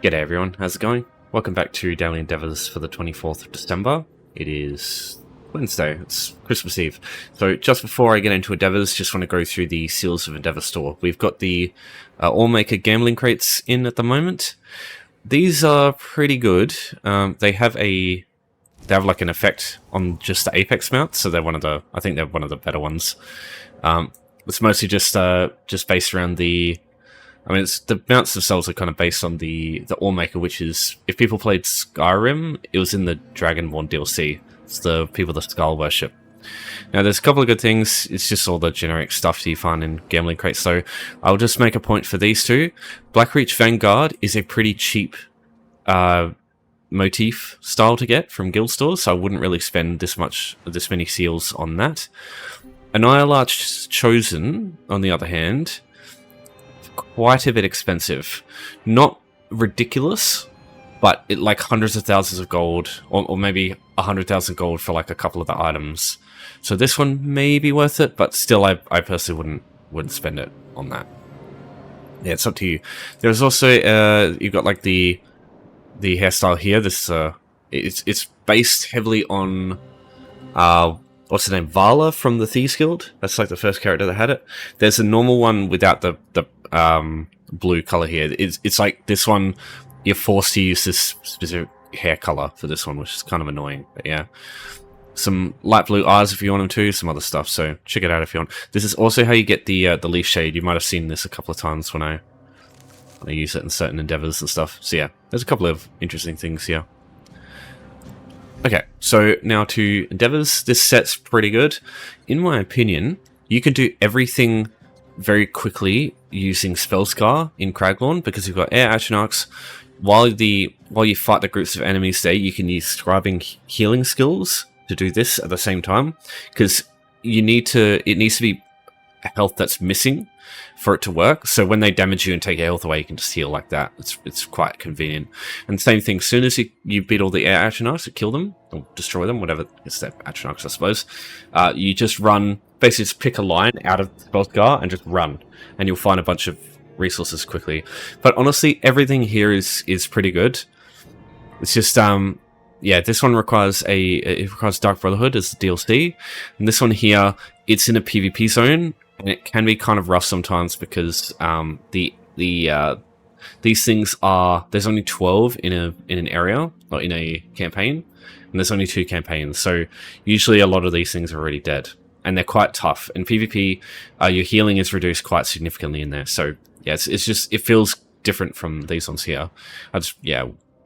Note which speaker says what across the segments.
Speaker 1: G'day everyone, how's it going? Welcome back to Daily Endeavours for the 24th of December. It is Wednesday, it's Christmas Eve. So just before I get into Endeavours, just want to go through the Seals of Endeavour store. We've got the All-Maker gambling crates in at the moment. These are pretty good. They have like an effect on just the apex mount, so I think they're one of the better ones. It's mostly just based around the mounts themselves are kind of based on the All-Maker, which is, if people played Skyrim, it was in the Dragonborn DLC. It's the people that Skull worship. Now, there's a couple of good things. It's just all the generic stuff you find in gambling crates, so I'll just make a point for these two. Blackreach Vanguard is a pretty cheap motif style to get from guild stores, so I wouldn't really spend this many seals on that. Annihilarch Chosen, on the other hand, quite a bit expensive. Not ridiculous, but it like hundreds of thousands of gold, or maybe 100,000 gold for like a couple of the items. So this one may be worth it, but still I personally wouldn't spend it on that. Yeah, it's up to you. There's also you've got like the hairstyle here. This it's based heavily on what's the name? Vala from the Thieves Guild. That's like the first character that had it. There's a normal one without the blue color here. It's like this one, you're forced to use this specific hair color for this one, which is kind of annoying. But yeah, some light blue eyes if you want them to, some other stuff. So check it out if you want. This is also how you get the leaf shade. You might have seen this a couple of times when I use it in certain endeavors and stuff. So yeah, there's a couple of interesting things here. Okay, so now to endeavors. This set's pretty good. In my opinion, you can do everything very quickly using Spellscar in Craglorn, because you've got Air Atronachs. While you fight the groups of enemies there, you can use Scribing healing skills to do this at the same time, because it needs to be health that's missing for it to work. So when they damage you and take your health away, you can just heal like that. It's quite convenient. And same thing, as soon as you beat all the Air Atronachs, kill them or destroy them, whatever, it's their Atronachs, I suppose. You just run, basically just pick a line out of Spellscar and just run, and you'll find a bunch of resources quickly. But honestly, everything here is pretty good. It's just yeah, this one requires Dark Brotherhood as the DLC, and this one here, it's in a PvP zone, and it can be kind of rough sometimes because these things are, there's only 12 in an area or in a campaign, and there's only 2 campaigns, so usually a lot of these things are already dead, and they're quite tough. In PvP, your healing is reduced quite significantly in there, so yeah, it's just, it feels different from these ones here. I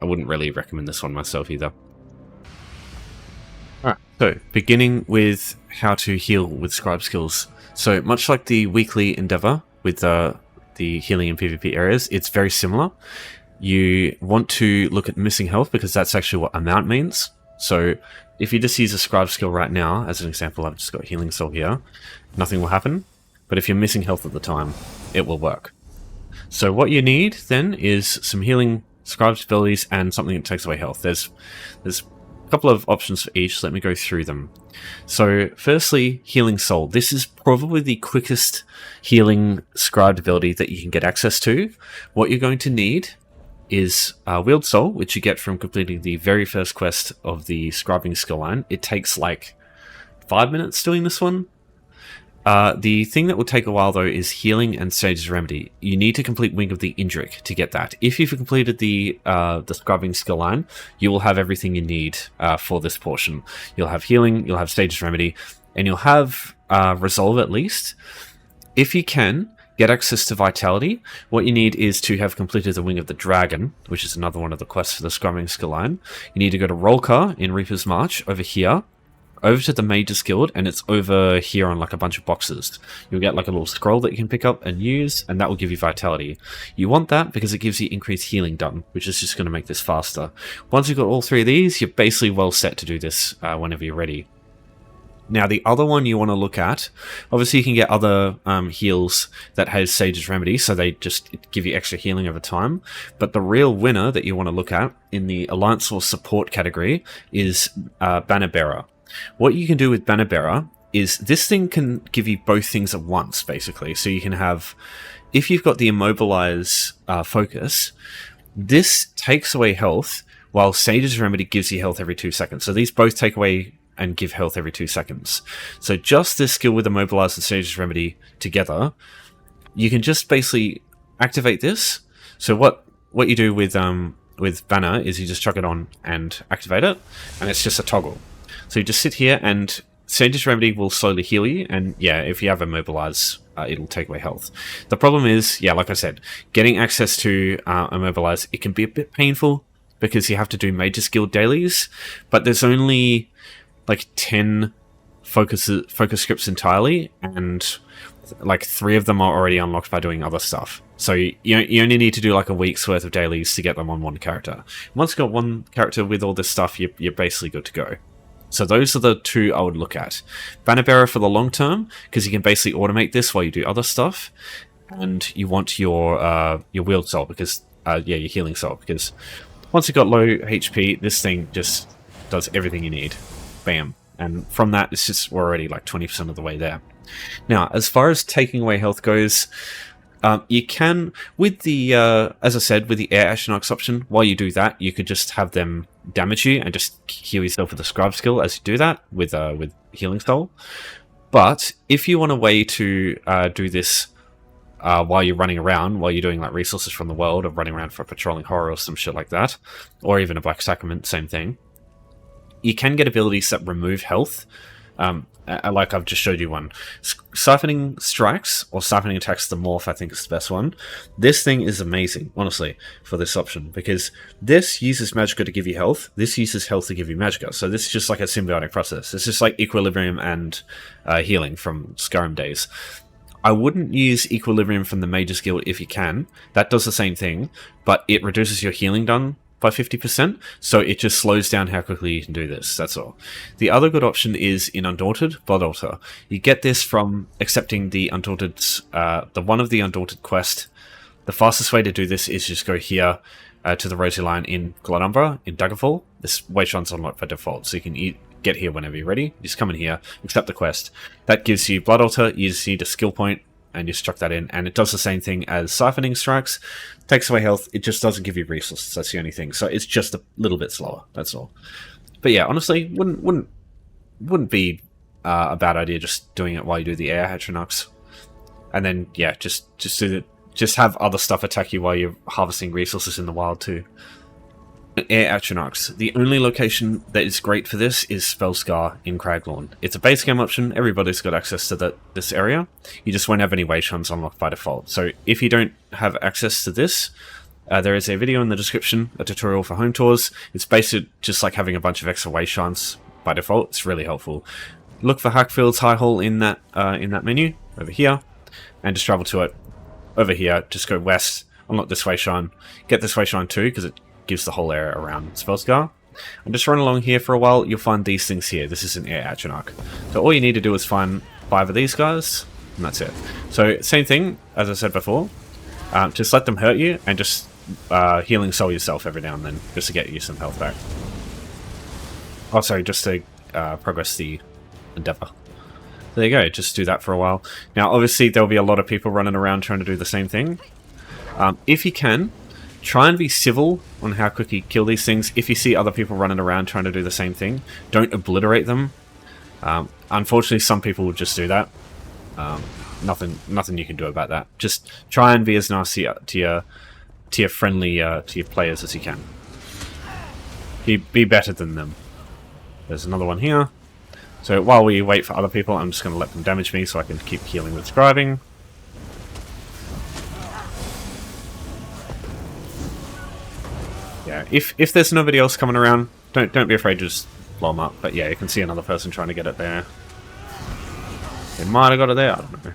Speaker 1: wouldn't really recommend this one myself either. Alright, so beginning with how to heal with scribe skills. So much like the weekly endeavor with the healing in PvP areas, it's very similar. You want to look at missing health, because that's actually what amount means. So if you just use a scribe skill right now, as an example, I've just got healing soul here, nothing will happen. But if you're missing health at the time, it will work. So what you need then is some healing scribe abilities and something that takes away health. There's a couple of options for each. Let me go through them. So firstly, healing soul. This is probably the quickest healing scribed ability that you can get access to. What you're going to need is wield soul, which you get from completing the very first quest of the scribing skill line. It takes like 5 minutes doing this one. The thing that will take a while though is healing and Sage's Remedy. You need to complete Wing of the Indrik to get that. If you've completed the Scribing skill line, you will have everything you need for this portion. You'll have healing, you'll have Sage's Remedy, and you'll have Resolve at least. If you can get access to Vitality, what you need is to have completed the Wing of the Dragon, which is another one of the quests for the Scribing skill line. You need to go to Rolka in Reaper's March over here, over to the Mage's Guild, and it's over here on like a bunch of boxes. You'll get like a little scroll that you can pick up and use, and that will give you Vitality. You want that because it gives you increased healing done, which is just going to make this faster. Once you've got all 3 of these, you're basically well set to do this whenever you're ready. Now, the other one you want to look at, obviously you can get other heals that has Sage's Remedy, so they just give you extra healing over time. But the real winner that you want to look at in the Alliance or Support category is Banner Bearer. What you can do with Banner Bearer is this thing can give you both things at once, basically. So you can have, if you've got the Immobilize focus, This takes away health, while Sage's Remedy gives you health every 2 seconds. So these both take away and give health every 2 seconds. So just this skill with Immobilize and Sage's Remedy together, you can just basically activate this. So what you do with Banner is you just chuck it on and activate it, and it's just a toggle. So you just sit here, and Sage's Remedy will slowly heal you, and yeah, if you have Immobilize, it'll take away health. The problem is, yeah, like I said, getting access to Immobilize, it can be a bit painful because you have to do major skill dailies, but there's only like 10 focus scripts entirely, and like 3 of them are already unlocked by doing other stuff. So you only need to do like a week's worth of dailies to get them on one character. Once you've got one character with all this stuff, you're basically good to go. So those are the 2 I would look at. Banner Bearer for the long term, because you can basically automate this while you do other stuff. And you want your wield soul, because your healing soul, because once you've got low HP, this thing just does everything you need. Bam. And from that, we're already like 20% of the way there. Now, as far as taking away health goes, you can, with the, as I said, with the Air Atronachs option, while you do that, you could just have them damage you and just heal yourself with a Scribe skill as you do that with Healing Soul. But if you want a way to do this while you're running around, while you're doing like resources from the world, or running around for patrolling horror or some shit like that, or even a Black Sacrament, same thing, you can get abilities that remove health. Like I've just showed you one. Siphoning Strikes, or Siphoning Attacks the Morph, I think is the best one. This thing is amazing, honestly, for this option, because this uses Magicka to give you health, this uses health to give you Magicka, so this is just like a symbiotic process. It's just like Equilibrium and Healing from Skyrim days. I wouldn't use Equilibrium from the Major skill if you can. That does the same thing, but it reduces your healing done by 50%, so it just slows down how quickly you can do this, that's all. The other good option is in Undaunted, Blood Altar. You get this from accepting the Undaunted, the one of the Undaunted quest. The fastest way to do this is just go here to the Rosy Line in Glenumbra, in Daggerfall. This Waystron's unlocked by default, so you can get here whenever you're ready. You just come in here, accept the quest. That gives you Blood Altar, you just need a skill point, and you struck that in, and it does the same thing as Siphoning Strikes. Takes away health, it just doesn't give you resources, that's the only thing. So it's just a little bit slower, that's all. But yeah, honestly, wouldn't be a bad idea just doing it while you do the Air Atronachs. And then, yeah, just have other stuff attack you while you're harvesting resources in the wild too. Air Atronachs. The only location that is great for this is Spellscar in Craglorn. It's a base game option, everybody's got access to this area. You just won't have any Wayshrines unlocked by default. So if you don't have access to this, there is a video in the description, a tutorial for home tours. It's basically just like having a bunch of extra Wayshrines by default. It's really helpful. Look for Hackfield's High Hall in that menu, over here, and just travel to it. Over here, just go west, unlock this Wayshrine, get this Wayshrine too, because it gives the whole area around Spellscar. And just run along here for a while, you'll find these things here. This is an Air Atronach. So all you need to do is find 5 of these guys, and that's it. So same thing, as I said before, just let them hurt you, and just healing soul yourself every now and then, just to get you some health back. Oh, sorry, just to progress the endeavor. There you go, just do that for a while. Now, obviously, there'll be a lot of people running around trying to do the same thing. If you can, try and be civil on how quick you kill these things. If you see other people running around trying to do the same thing, don't obliterate them. Unfortunately, some people will just do that. Nothing you can do about that. Just try and be as nice to your friendly to your players as you can. Be better than them. There's another one here. So while we wait for other people, I'm just going to let them damage me so I can keep healing with Scribing. Yeah, if there's nobody else coming around, don't be afraid to just blow them up. But yeah, you can see another person trying to get it there. They might have got it there, I don't know.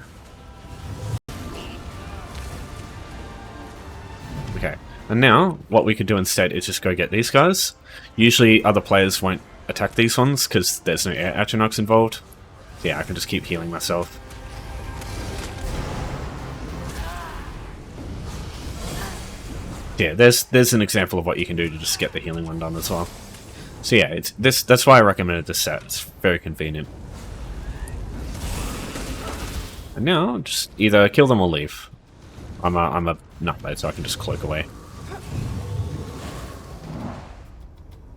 Speaker 1: Okay, and now what we could do instead is just go get these guys. Usually other players won't attack these ones because there's no Air Atronachs involved. So yeah, I can just keep healing myself. Yeah, there's an example of what you can do to just get the healing one done as well. So yeah, that's why I recommended this set. It's very convenient. And now, just either kill them or leave. I'm a nutbait, so I can just cloak away.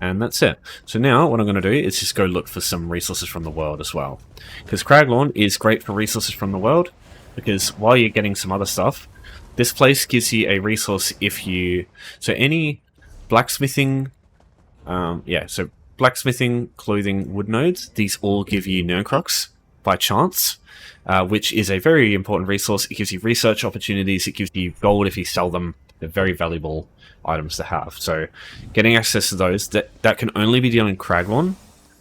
Speaker 1: And that's it. So now what I'm going to do is just go look for some resources from the world as well. Because Craglorn is great for resources from the world, because while you're getting some other stuff, this place gives you a resource if you... So any blacksmithing... so blacksmithing, clothing, wood nodes, these all give you Nurncrux by chance, which is a very important resource. It gives you research opportunities, it gives you gold if you sell them. They're very valuable items to have. So getting access to those, that can only be done in Craglorn.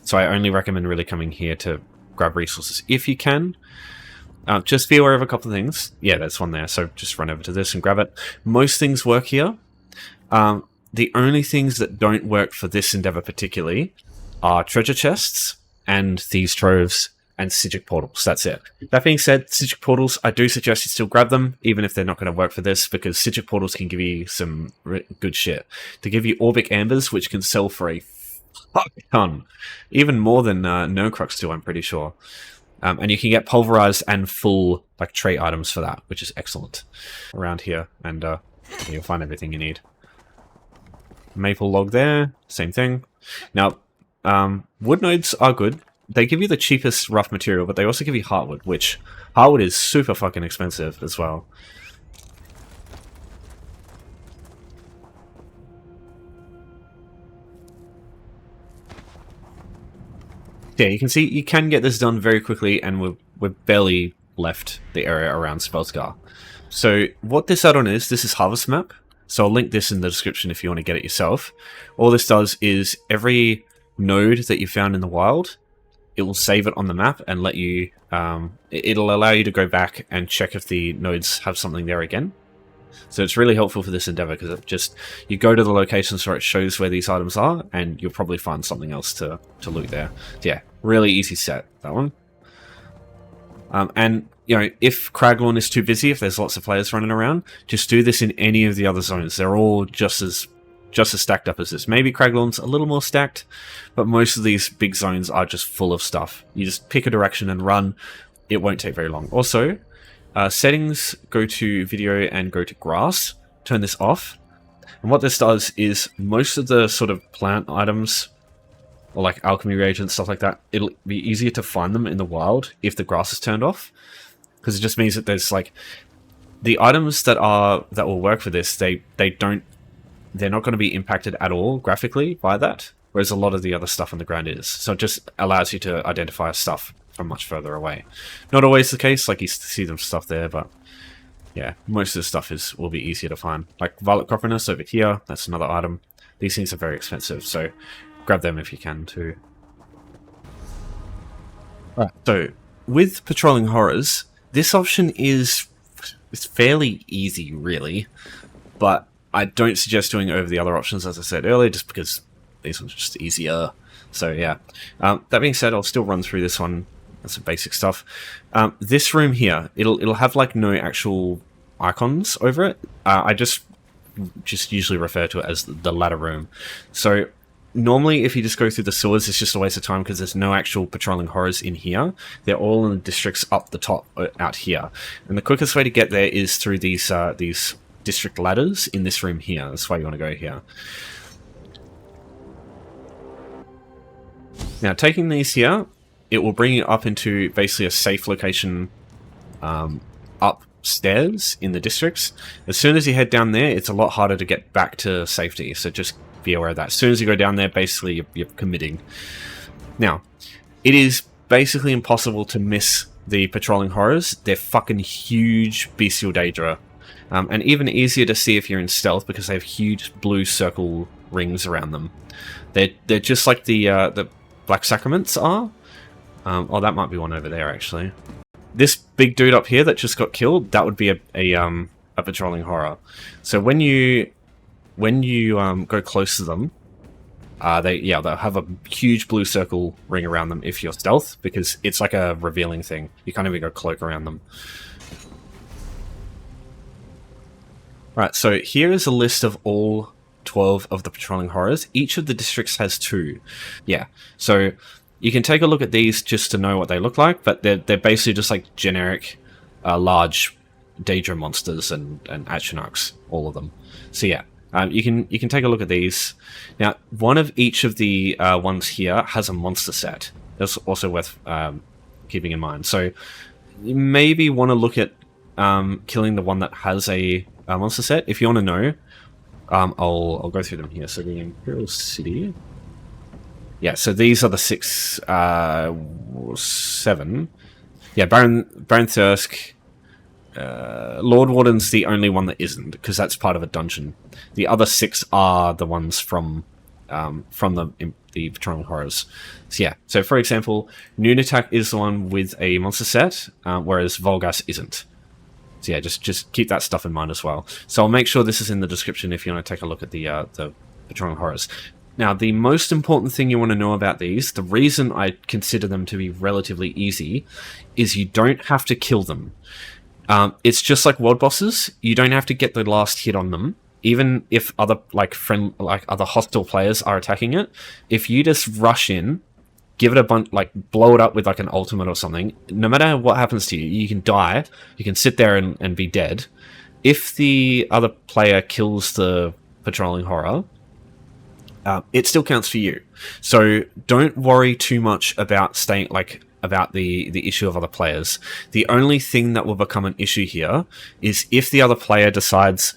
Speaker 1: So I only recommend really coming here to grab resources if you can. Just be aware of a couple of things. Yeah, there's one there. So just run over to this and grab it. Most things work here. The only things that don't work for this endeavor particularly are treasure chests and thieves' troves and Psijic portals. That's it. That being said, Psijic portals, I do suggest you still grab them, even if they're not going to work for this, because Psijic portals can give you some good shit. They give you Orbic Ambers, which can sell for a fuck ton. Even more than Nurncrux do, I'm pretty sure. And you can get pulverized and full like trait items for that, which is excellent. Around here, and you'll find everything you need. Maple log there, same thing. Now, wood nodes are good. They give you the cheapest rough material, but they also give you heartwood, which heartwood is super fucking expensive as well. Yeah, you can see you can get this done very quickly, and we've barely left the area around Spellscar. So what this add-on is, this is HarvestMap. So I'll link this in the description if you want to get it yourself. All this does is every node that you found in the wild, it will save it on the map and let you... it'll allow you to go back and check if the nodes have something there again. So it's really helpful for this endeavor, because it just... You go to the locations where it shows where these items are, and you'll probably find something else to loot there. So yeah, really easy set, that one. And, you know, if Craglorn is too busy, if there's lots of players running around, just do this in any of the other zones. They're all just as stacked up as this. Maybe Craglorn's a little more stacked, but most of these big zones are just full of stuff. You just pick a direction and run. It won't take very long. Also, settings, go to video and go to grass. Turn this off. And what this does is most of the sort of plant items, or like alchemy reagents, stuff like that, it'll be easier to find them in the wild if the grass is turned off. Because it just means that there's like the items that will work for this, they're not going to be impacted at all graphically by that, whereas a lot of the other stuff on the ground is. So it just allows you to identify stuff from much further away. Not always the case, like you see them stuff there, but yeah, most of the stuff will be easier to find. Like Violet Coprinus over here, that's another item. These things are very expensive, so grab them if you can too. Right. So with Patrolling Horrors, this option it's fairly easy, really, but I don't suggest doing it over the other options, as I said earlier, just because these ones are just easier. So yeah, that being said, I'll still run through this one. That's some basic stuff. This room here, it'll have like no actual icons over it. I just usually refer to it as the ladder room. So normally, if you just go through the sewers, it's just a waste of time because there's no actual Patrolling Horrors in here. They're all in the districts up the top out here. And the quickest way to get there is through these district ladders in this room here. That's why you want to go here. Now, taking these here, it will bring you up into basically a safe location upstairs in the districts. As soon as you head down there, it's a lot harder to get back to safety. So just be aware of that. As soon as you go down there, basically you're committing. Now, it is basically impossible to miss the Patrolling Horrors. They're fucking huge bestial Daedra. And even easier to see if you're in stealth because they have huge blue circle rings around them. They're just like the Black Sacraments are. Oh, that might be one over there actually. This big dude up here that just got killed, that would be a Patrolling Horror. So when you go close to them, they'll have a huge blue circle ring around them if you're stealth, because it's like a revealing thing. You can't even go cloak around them. Right, so here is a list of all 12 of the Patrolling Horrors. Each of the districts has 2. Yeah, so you can take a look at these just to know what they look like, but they're basically just like generic large Daedra monsters and Atronachs, all of them. So yeah, You can take a look at these. Now, one of each of the ones here has a monster set. That's also worth keeping in mind. So you maybe want to look at killing the one that has a monster set. If you want to know, I'll go through them here. So the Imperial City. Yeah, so these are the 6, 7. Yeah, Baron Thirsk. Lord Warden's the only one that isn't, because that's part of a dungeon. The other 6 are the ones from the Patrolling Horrors. So yeah, so for example, Noon Attack is the one with a monster set, whereas Volgas isn't. So yeah, just keep that stuff in mind as well. So I'll make sure this is in the description if you want to take a look at the Patrolling Horrors. Now, the most important thing you want to know about these, the reason I consider them to be relatively easy, is you don't have to kill them. It's just like world bosses. You don't have to get the last hit on them, even if other other hostile players are attacking it. If you just rush in, give it a bunch, blow it up with an ultimate or something, no matter what happens to you, you can die. You can sit there and be dead. If the other player kills the Patrolling Horror, it still counts for you. So don't worry too much about about the issue of other players. The only thing that will become an issue here is if the other player decides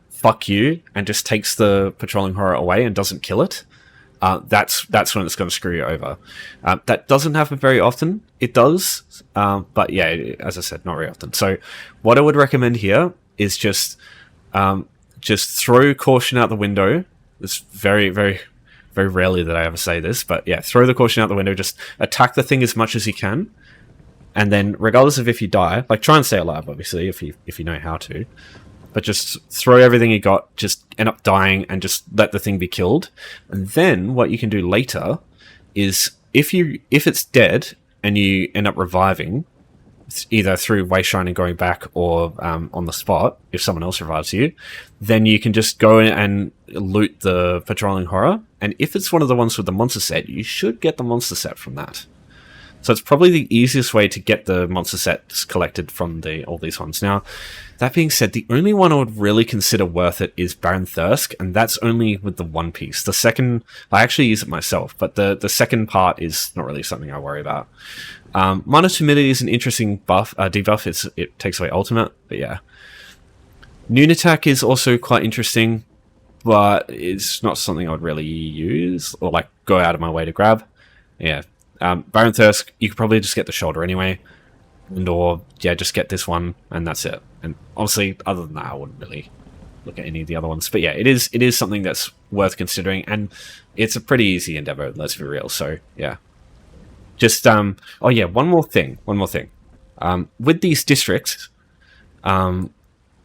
Speaker 1: fuck you and just takes the Patrolling Horror away and doesn't kill it. That's when it's going to screw you over. That doesn't happen very often. It does, but yeah, as I said, not very often. So what I would recommend here is just throw caution out the window. It's very, very, very rarely that I ever say this, but yeah, throw the caution out the window. Just attack the thing as much as you can, and then, regardless of if you die, try and stay alive, obviously, if you know how to. But just throw everything you got. Just end up dying, and just let the thing be killed. And then, what you can do later is, if it's dead and you end up reviving, either through waste shine and going back, or on the spot, if someone else revives you, then you can just go in and loot the Patrolling Horror. And if it's one of the ones with the monster set, you should get the monster set from that. So it's probably the easiest way to get the monster sets collected from all these ones. Now, that being said, the only one I would really consider worth it is Baron Thirsk, and that's only with the one piece. The second, I actually use it myself, but the second part is not really something I worry about. Minus Timidity is an interesting debuff. It takes away ultimate, but yeah. Noon Attack is also quite interesting, but it's not something I would really use or go out of my way to grab. Yeah. Baron Thirsk, you could probably just get the shoulder anyway, or just get this one, and that's it. And honestly, other than that, I wouldn't really look at any of the other ones. But yeah, it is something that's worth considering, and it's a pretty easy endeavor, let's be real. So yeah. Just oh yeah, one more thing. With these districts,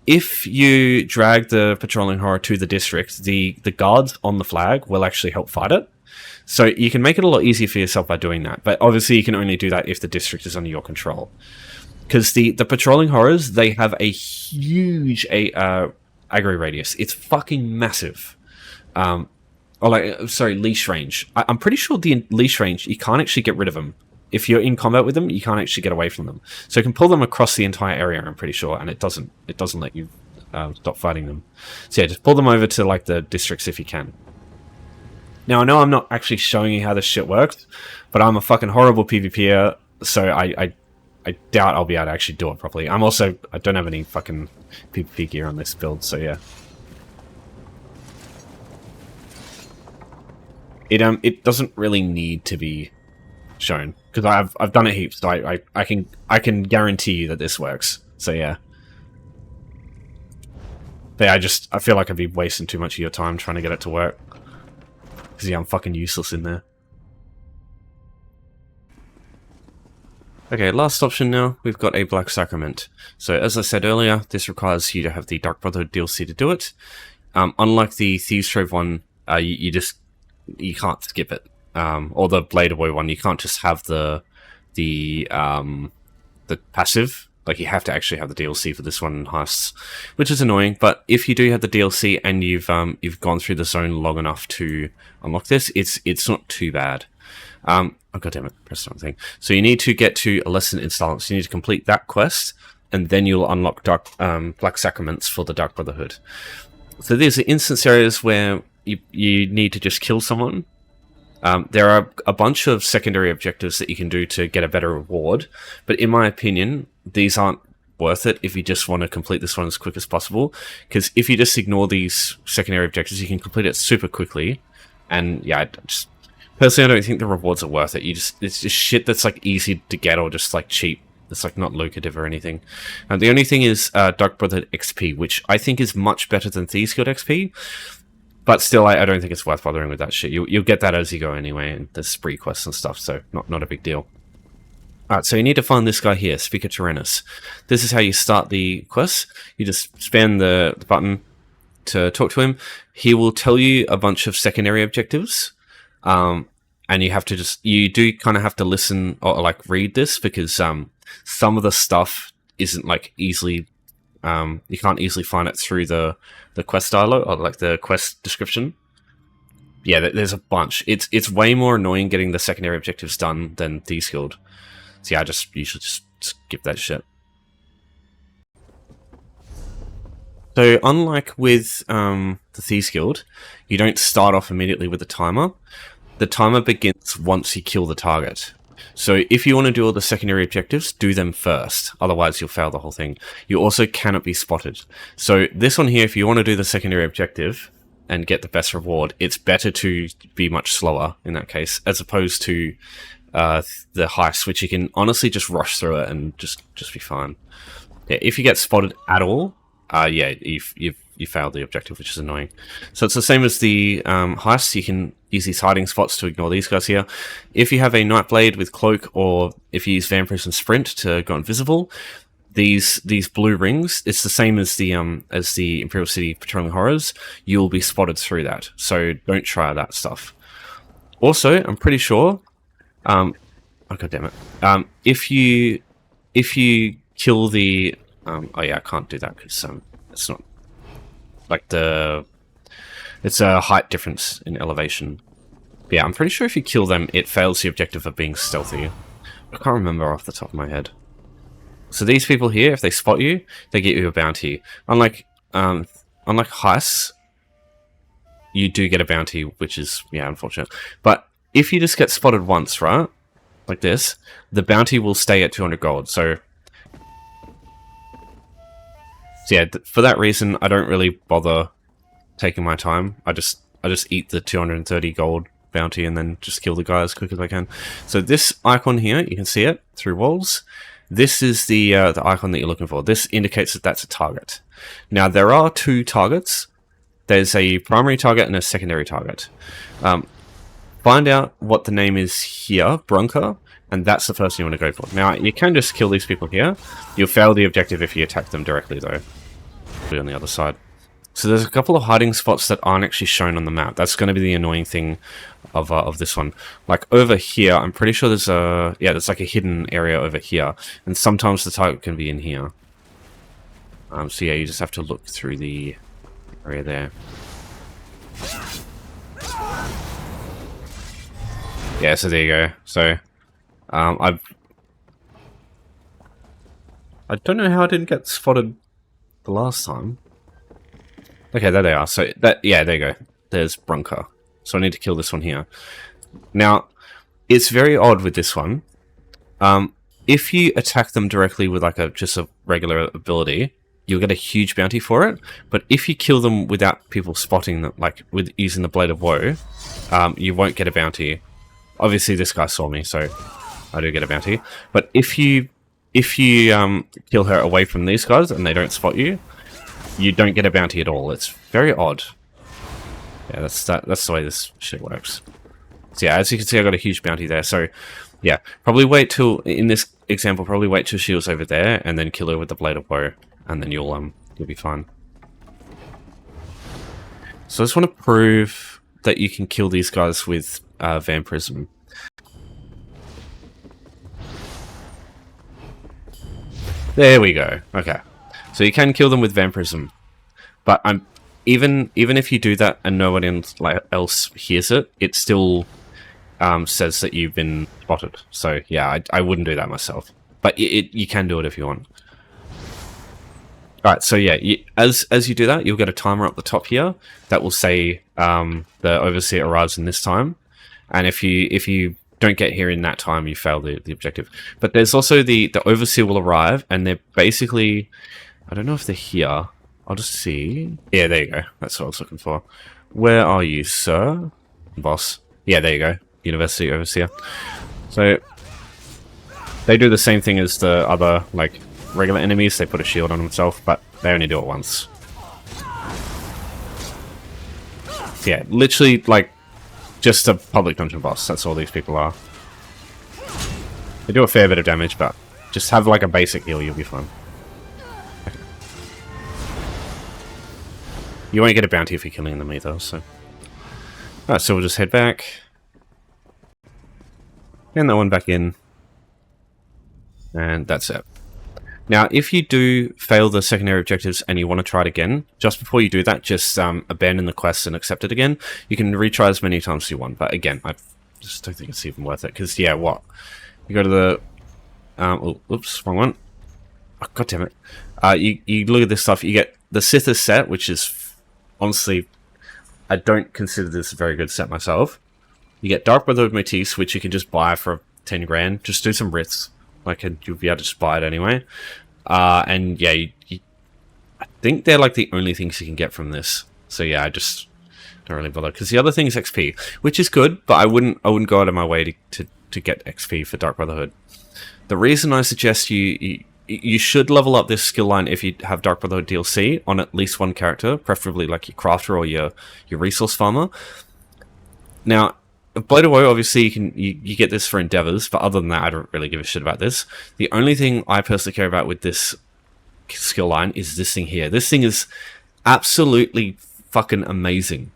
Speaker 1: if you drag the Patrolling Horror to the district, the guards on the flag will actually help fight it. So you can make it a lot easier for yourself by doing that. But obviously you can only do that if the district is under your control. Because the Patrolling Horrors, they have a huge aggro radius. It's fucking massive. Leash range. I'm pretty sure the leash range, you can't actually get rid of them. If you're in combat with them, you can't actually get away from them. So you can pull them across the entire area, I'm pretty sure, and it doesn't let you stop fighting them. So yeah, just pull them over to the districts if you can. Now, I know I'm not actually showing you how this shit works, but I'm a fucking horrible PvPer, so I doubt I'll be able to actually do it properly. I don't have any fucking PvP gear on this build, so yeah. It doesn't really need to be shown, because I've done it heaps, so I can guarantee you that this works. So yeah. But yeah, I feel like I'd be wasting too much of your time trying to get it to work. Because yeah, I'm fucking useless in there. Okay, last option now, we've got a Black Sacrament. So as I said earlier, this requires you to have the Dark Brotherhood DLC to do it. Unlike the Thieves' Trove one, you can't skip it. Or the Blade Boy one, you can't just have the passive. You have to actually have the DLC for this one in Heists, which is annoying. But if you do have the DLC and you've gone through the zone long enough to unlock this, it's not too bad. Oh goddammit, press the wrong thing. So you need to get to a lesson installance. You need to complete that quest, and then you'll unlock Black Sacraments for the Dark Brotherhood. So there's instance areas where you need to just kill someone. There are a bunch of secondary objectives that you can do to get a better reward, but in my opinion, these aren't worth it if you just want to complete this one as quick as possible, because if you just ignore these secondary objectives, you can complete it super quickly. And yeah, personally, I don't think the rewards are worth it. It's just shit that's like easy to get or just like cheap. It's like not lucrative or anything. And the only thing is Dark Brotherhood XP, which I think is much better than Thieves Guild XP. But still, I don't think it's worth bothering with that shit. You'll get that as you go anyway, and there's spree quests and stuff, so not a big deal. Alright, so you need to find this guy here, Speaker Tyrannus. This is how you start the quest. You just spam the button to talk to him. He will tell you a bunch of secondary objectives, and you do kind of have to listen or like read this, because some of the stuff isn't like easily... you can't easily find it through the quest dialogue or like the quest description. Yeah, there's a bunch. It's way more annoying getting the secondary objectives done than Thieves Guild. So yeah, you should just skip that shit. So unlike with the Thieves Guild, you don't start off immediately with the timer. The timer begins once you kill the target. So if you want to do all the secondary objectives, do them first. Otherwise, you'll fail the whole thing. You also cannot be spotted. So this one here, if you want to do the secondary objective and get the best reward, it's better to be much slower in that case, as opposed to the heist, which you can honestly just rush through it and just be fine. Yeah, if you get spotted at all, yeah, you failed the objective, which is annoying. So it's the same as the heist. You can use these hiding spots to ignore these guys here. If you have a Nightblade with Cloak, or if you use Vampirism Sprint to go invisible, these blue rings, it's the same as the Imperial City Patrolling Horrors. You'll be spotted through that, so don't try that stuff. Also, I'm pretty sure... oh god damn it. If you kill the... oh yeah, I can't do that because it's not... like it's a height difference in elevation. But yeah, I'm pretty sure if you kill them, it fails the objective of being stealthy. I can't remember off the top of my head. So these people here, if they spot you, they get you a bounty. Unlike heists, you do get a bounty, which is, yeah, unfortunate. But if you just get spotted once, right, like this, the bounty will stay at 200 gold. So yeah, for that reason, I don't really bother taking my time. I just eat the 230 gold bounty and then just kill the guy as quick as I can. So this icon here, you can see it through walls. This is the icon that you're looking for. This indicates that that's a target. Now, there are two targets. There's a primary target and a secondary target. Find out what the name is here, Bronca, and that's the person you want to go for. Now, you can just kill these people here. You'll fail the objective if you attack them directly, though. Be on the other side. So there's a couple of hiding spots that aren't actually shown on the map. That's going to be the annoying thing of this one. Like over here, I'm pretty sure there's there's like a hidden area over here, and sometimes the target can be in here. So yeah, you just have to look through the area there. Yeah, so there you go. So I don't know how I didn't get spotted the last time. Okay, there they are. So yeah, there you go. There's Bronca. So I need to kill this one here. Now, it's very odd with this one. If you attack them directly with like just a regular ability, you'll get a huge bounty for it. But if you kill them without people spotting them, like with using the Blade of Woe, you won't get a bounty. Obviously, this guy saw me, so I do get a bounty. But if you kill her away from these guys and they don't spot you, you don't get a bounty at all. It's very odd. Yeah, that's the way this shit works. So yeah, as you can see, I got a huge bounty there. So yeah, probably wait till, in this example, probably wait till she was over there and then kill her with the Blade of Woe, and then you'll be fine. So I just want to prove that you can kill these guys with Vampirism. There we go. Okay. So you can kill them with Vampirism, but even if you do that and no one else hears it, it still says that you've been spotted. So yeah, I wouldn't do that myself, but you can do it if you want. All right, so yeah, as you do that, you'll get a timer up the top here that will say the overseer arrives in this time, and if you don't get here in that time, you fail the objective. But there's also the overseer will arrive, and they're basically, I don't know if they're here. I'll just see. Yeah, there you go. That's what I was looking for. Where are you, sir? Boss. Yeah, there you go. University overseer. So they do the same thing as the other like regular enemies. They put a shield on themselves, but they only do it once. Yeah, literally like just a public dungeon boss. That's all these people are. They do a fair bit of damage, but just have like a basic heal, you'll be fine. Okay. You won't get a bounty if you're killing them either, so... Alright, so we'll just head back. And that one back in. And that's it. Now, if you do fail the secondary objectives and you want to try it again, just before you do that, just abandon the quest and accept it again. You can retry as many times as you want, but again, I just don't think it's even worth it. Because, yeah, what? You go to the... oops, wrong one. Oh, God damn it. You look at this stuff, you get the Sith's set, which is... Honestly, I don't consider this a very good set myself. You get Dark Brotherhood motifs, which you can just buy for 10 grand. Just do some wriths. Like, you'll be able to just buy it anyway. And yeah, I think they're like the only things you can get from this. So yeah, I just don't really bother. Because the other thing is XP, which is good, but I wouldn't go out of my way to get XP for Dark Brotherhood. The reason I suggest you should level up this skill line if you have Dark Brotherhood DLC on at least one character, preferably like your crafter or your resource farmer. Now, Blade of Woe, obviously, you get this for endeavors, but other than that, I don't really give a shit about this. The only thing I personally care about with this skill line is this thing here. This thing is absolutely fucking amazing.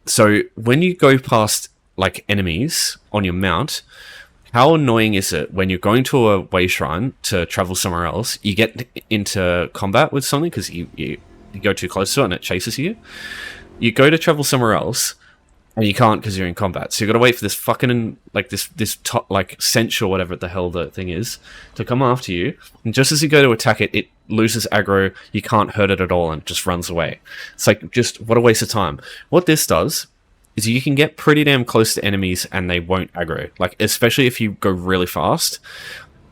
Speaker 1: So when you go past like enemies on your mount, how annoying is it when you're going to a way shrine to travel somewhere else, you get into combat with something because you go too close to it and it chases you. You go to travel somewhere else, and you can't because you're in combat. So you've got to wait for this fucking, like, this top, like, Sench or whatever the hell the thing is, to come after you. And just as you go to attack it, it loses aggro, you can't hurt it at all, and it just runs away. It's like, just, what a waste of time. What this does is you can get pretty damn close to enemies and they won't aggro. Like, especially if you go really fast.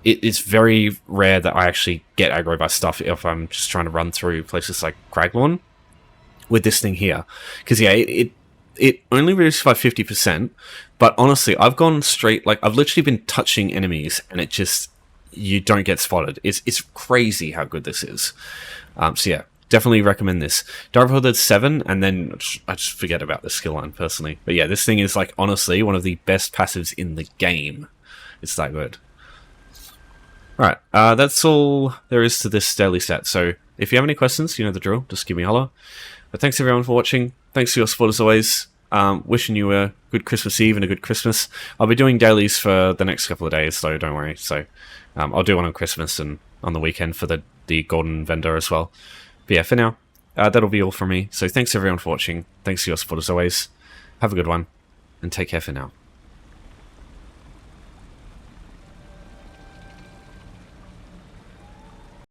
Speaker 1: It's very rare that I actually get aggro by stuff if I'm just trying to run through places like Craglorn with this thing here. Because, yeah, it only reduces by 50%, but honestly, I've gone straight, like, I've literally been touching enemies, and it just, you don't get spotted. It's crazy how good this is. So yeah, definitely recommend this. Dark Brotherhood 7, and then I just forget about the skill line, personally. But yeah, this thing is, like, honestly, one of the best passives in the game. It's that good. Alright, that's all there is to this daily set. So, if you have any questions, you know the drill, just give me a holler. But thanks everyone for watching. Thanks for your support as always. Wishing you a good Christmas Eve and a good Christmas. I'll be doing dailies for the next couple of days, so don't worry. So I'll do one on Christmas and on the weekend for the Golden Vendor as well. But yeah, for now, that'll be all from me. So thanks everyone for watching. Thanks for your support as always. Have a good one, and take care for now.